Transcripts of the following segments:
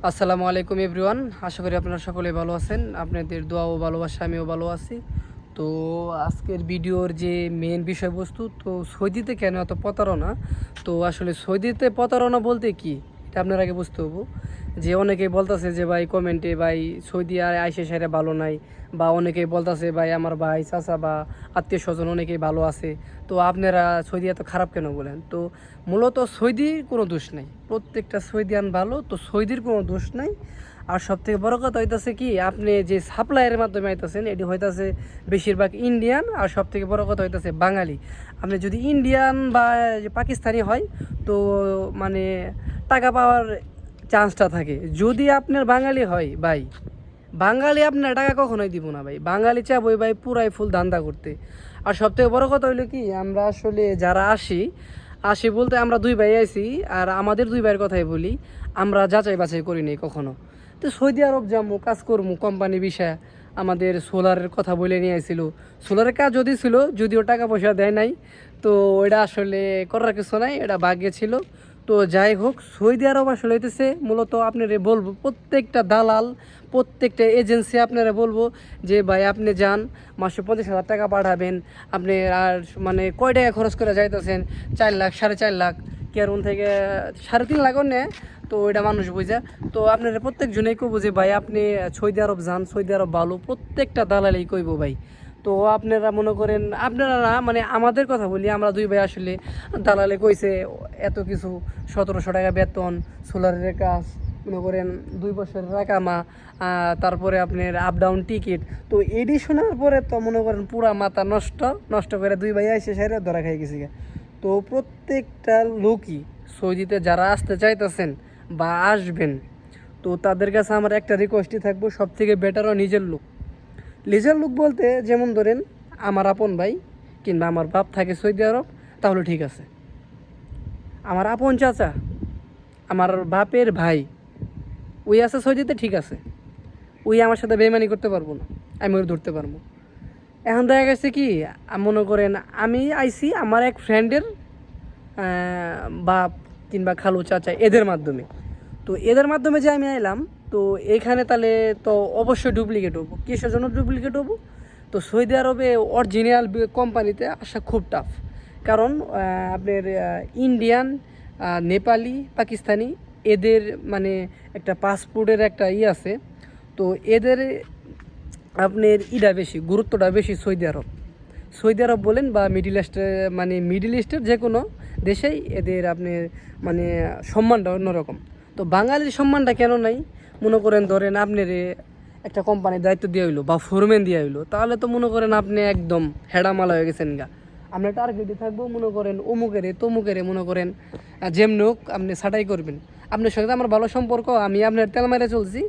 আসসালামু আলাইকুম এভরিওয়ান। আশা করি আপনারা সকলে ভালো আছেন। আপনাদের দোয়া ও ভালোবাসা আমিও ভালো আছি। তো আজকের ভিডিওর যে মেন বিষয়বস্তু, তো সৌদিতে কেন এত প্রতারণা। তো আসলে সৌদিতে প্রতারণা বলতে কি, এটা আপনার আগে বুঝতে হবো। যে অনেকেই বলতেছে যে ভাই কমেন্টে, ভাই সৌদি আর আইসে সাইরে ভালো নাই, বা অনেকেই বলতেছে ভাই আমার ভাই চাচা বা আত্মীয় স্বজন অনেকেই ভালো আছে, তো আপনারা সৌদি এত খারাপ কেন বলেন। তো মূলত সৌদির কোনো দোষ নাই, প্রত্যেকটা সৌদিয়ান ভালো, তো সৌদির কোনো দোষ নাই। আর সবথেকে বড় কথা হইতাছে কি, আপনি যে সাপ্লাইয়ের মাধ্যমে আইতেছেন এটি হইতাছে বেশিরভাগ ইন্ডিয়ান, আর সবথেকে বড় কথা হইতাছে বাঙালি। আপনি যদি ইন্ডিয়ান বা পাকিস্তানি হয়, তো মানে টাকা পাওয়ার চান্সটা থাকে। যদি আপনার বাঙালি হয় ভাই, বাঙালি আপনার টাকা কখনোই দিব না ভাই। বাঙালি চাবই ভাই পুরাই ফুল ধান্দা করতে। আর সবথেকে বড় কথা হইলো কি, আমরা আসলে যারা আসি আসি বলতে আমরা দুই ভাই আইছি, আর আমাদের দুই ভাইয়ের কথাই বলি, আমরা যাচাই বাছাই করি নি কখনো। তো সৌদি আরব যাবো, কাজ করবো, কোম্পানি বিষয় আমাদের সোলারের কথা বলে নিয়ে আসছিল। সোলারের কাজ যদি ছিল, যদিও টাকা পয়সা দেয় নাই, তো এটা আসলে করার কিছু নাই, এটা ভাগ্যে ছিল। তো যাই হোক, সৌদি আরব আসলে হইতেছে মূলত আপনারা বলবো, প্রত্যেকটা দালাল, প্রত্যেকটা এজেন্সি আপনারা বলবো যে ভাই আপনি যান, মাসে 50,000 টাকা পাঠাবেন। আপনি আর মানে কয় টাকা খরচ করে যাইতেছেন, 4 লাখ 4.5 লাখ, কেরুন থেকে 3.5 লাখও নেয়। তো এটা মানুষ বুঝা। তো আপনারা প্রত্যেকজনেই কইব যে ভাই আপনি সৌদি আরব যান, সৌদি আরব ভালো, প্রত্যেকটা দালালেই কইব ভাই। তো আপনারা মনে করেন, আপনারা না মানে আমাদের কথা বলি, আমরা দুই ভাই আসলে দালালে কইছে এত কিছু, 1700 টাকা বেতন, সোলারের কাজ, মনে করেন 2 বছরের রাকামা, তারপরে আপনার আপ ডাউন টিকিট। তো এডি শোনার পরে তো মনে করেন পুরা মাথা নষ্ট নষ্ট করে দুই ভাই এসে সাইরে ধরা খাই গেছি গা। তো প্রত্যেকটা লোকই সৌদিতে যারা আসতে চাইতেছেন বা আসবেন, তো তাদের কাছে আমার একটা রিকোয়েস্টই থাকবো, সব থেকে বেটারও নিজের লোক। নিজের লোক বলতে যেমন ধরেন আমার আপন ভাই কিংবা আমার বাপ থাকে সৌদি আরব, তাহলে ঠিক আছে। আমার আপন চাচা, আমার বাপের ভাই, ওই আছে সৌদিতে, ঠিক আছে। ওই আমার সাথে বেইমানি করতে পারবো না, আমি ওর ধরতে পারবো। এখন দেখা গেছে কি, মনে করেন আমি আইছি আমার এক ফ্রেন্ডের বাপ কিংবা খালু চাচা এদের মাধ্যমে। তো এদের মাধ্যমে যে আমি আইলাম, তো এখানে তাহলে তো অবশ্যই ডুপ্লিকেট হবো। কিসের জন্য ডুপ্লিকেট হবো? তো সৌদি আরবে অরিজিনাল কোম্পানিতে আসা খুব টাফ। কারণ আপনার ইন্ডিয়ান, নেপালি, পাকিস্তানি, এদের মানে একটা পাসপোর্টের একটা আছে। তো এদের আপনার বেশি, গুরুত্বটা বেশি সৌদি আরব। সৌদি আরব বলেন বা মিডিল ইস্টে, মানে মিডিল ইস্টের যে কোনো দেশেই এদের আপনার মানে সম্মানটা অন্যরকম। তো বাঙালির সম্মানটা কেন নাই? মনে করেন ধরেন আপনার একটা কোম্পানির দায়িত্ব দেওয়া হইলো বা ফোরম্যান দেওয়া হইলো, তাহলে তো মনে করেন আপনি একদম হেডামালা হয়ে গেছেন গা। আপনার টার্গেটে থাকবো মনে করেন অমুকেরে তমুকেরে, মনে করেন যেমনি হোক আপনি ছাঁটাই করবেন। আপনার সাথে আমার ভালো সম্পর্ক, আমি আপনার তেল মেরে চলছি,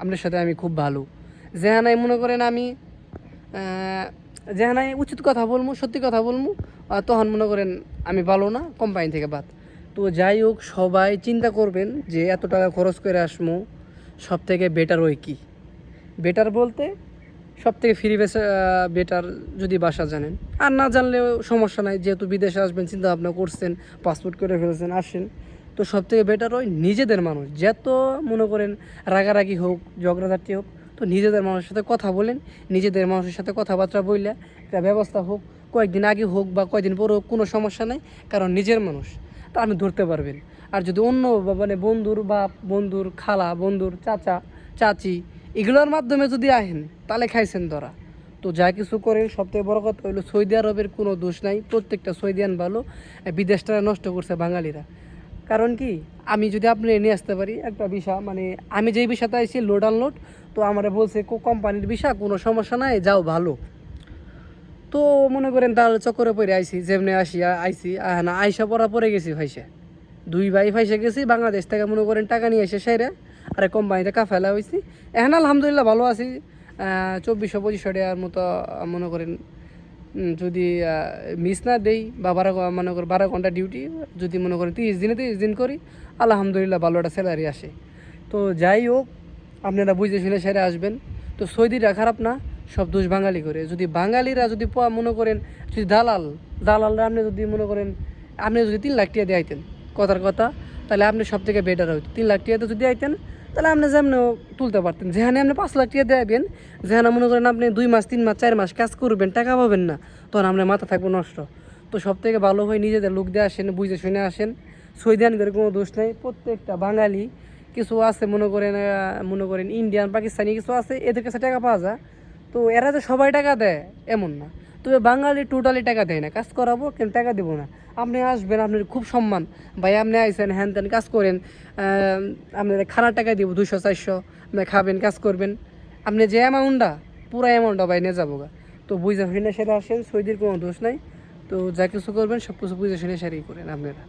আপনার সাথে আমি খুব ভালো। যেহানাই মনে করেন আমি যেখানে উচিত কথা বলবো, সত্যি কথা বলবো, তখন মনে করেন আমি ভালো না, কোম্পানি থেকে বাদ। তো যাই হোক, সবাই চিন্তা করবেন যে এত টাকা খরচ করে আসবো, সব থেকে বেটার ওই কি, বেটার বলতে সব থেকে ফ্রি বেটার যদি বাসা জানেন। আর না জানলেও সমস্যা নাই, যেহেতু বিদেশে আসবেন, চিন্তা ভাবনা করছেন, পাসপোর্ট করে ফেলেছেন, আসেন। তো সব থেকে বেটার হয় নিজেদের মানুষ, যত মনে করেন রাগারাগি হোক, ঝগড়াঝাটি হোক, তো নিজেদের মানুষের সাথে কথা বলেন। নিজেদের মানুষের সাথে কথাবার্তা বললে একটা ব্যবস্থা হোক, কয়েকদিন আগে হোক বা কয়েকদিন পরে হোক, কোনো সমস্যা নেই, কারণ নিজের মানুষ, তা আপনি ধরতে পারবেন। আর যদি অন্য মানে বন্ধুর বাপ, বন্ধুর খালা, বন্ধুর চাচা চাচি, এগুলোর মাধ্যমে যদি আহেন, তাহলে খাইছেন ধরা। তো যা কিছু করেন, সবথেকে বড় কথা হলো সৌদি আরবের কোনো দোষ নাই, প্রত্যেকটা সৌদিয়ান ভালো। বিদেশটা নষ্ট করছে বাঙালিরা। কারণ কি, আমি যদি আপনি নিয়ে আসতে পারি একটা ভিসা, মানে আমি যেই ভিসাতে আইছি লোড আনলোড, তো আমার বলছে কোম্পানির ভিসা, কোনো সমস্যা নাই, যাও ভালো। তো মনে করেন তাহলে চক্করে পরে আইছি, যেমনি আইছি না আইসা পড়া পরে গেছি ভাইসে, দুই ভাই ফাইসে গেছি বাংলাদেশ থেকে, মনে করেন টাকা নিয়ে এসে সেরে আরে কোম্পানিতে কাফেলা হয়েছি। এখন আলহামদুলিল্লাহ ভালো আছি। 2400-2500 টাকার মতো মনে করেন, যদি মিস না দেই বা মনে করেন 12 ঘন্টা ডিউটি, যদি মনে করেন 30 দিন করি, আলহামদুলিল্লাহ ভালো একটা স্যালারি আসে। তো যাই হোক, আপনারা বুঝে শুনে সেরে আসবেন। তো সৌদিরা খারাপ না, সব দোষ বাঙালি করে। যদি বাঙালিরা যদি মনে করেন, যদি দালালরা আপনি যদি মনে করেন আপনি যদি 3 লাখ টাকা দিয়ে আইতেন, কথার কথা, তাহলে আপনি সব থেকে বেটার হইতো। 3 লাখ টাকাতে যদি আইতেন তাহলে আপনি যেমনও তুলতে পারতেন। যেখানে আপনি 5 লাখ টাকা দেবেন, যেখানে মনে করেন আপনি 2 মাস 3 মাস 4 মাস কাজ করবেন, টাকা পাবেন না, তখন আপনার মাথা থাকবে নষ্ট। তো সব থেকে ভালো হয় নিজেদের লোক দিয়ে আসেন, বুঝে শুনে আসেন। সৌদিয়ান করে কোনো দোষ নেই, প্রত্যেকটা বাঙালি কিছু আছে মনে করেন ইন্ডিয়ান পাকিস্তানি কিছু আছে, এদের কাছে টাকা পাওয়া যায়। তো এরা যে সবাই টাকা দেয় এমন না, তবে বাঙালি টোটালি টাকা দেয় না, কাজ করাবো কিন্তু টাকা দেবো না। আপনি আসবেন, আপনার খুব সম্মান, ভাই আপনি আইসেন হ্যান ত্যান কাজ করেন, আপনার খানার টাকা দিব 200-400, আপনি খাবেন কাজ করবেন, আপনি যে অ্যামাউন্টটা পুরো অ্যামাউন্টটা ভাই নিয়ে যাবো গা। তো বুঝে শুনে সেরে আসেন, সৌদির কোনো দোষ নাই। তো যা কিছু করবেন সব কিছু বুঝে শুনে সেরেই করেন আপনারা।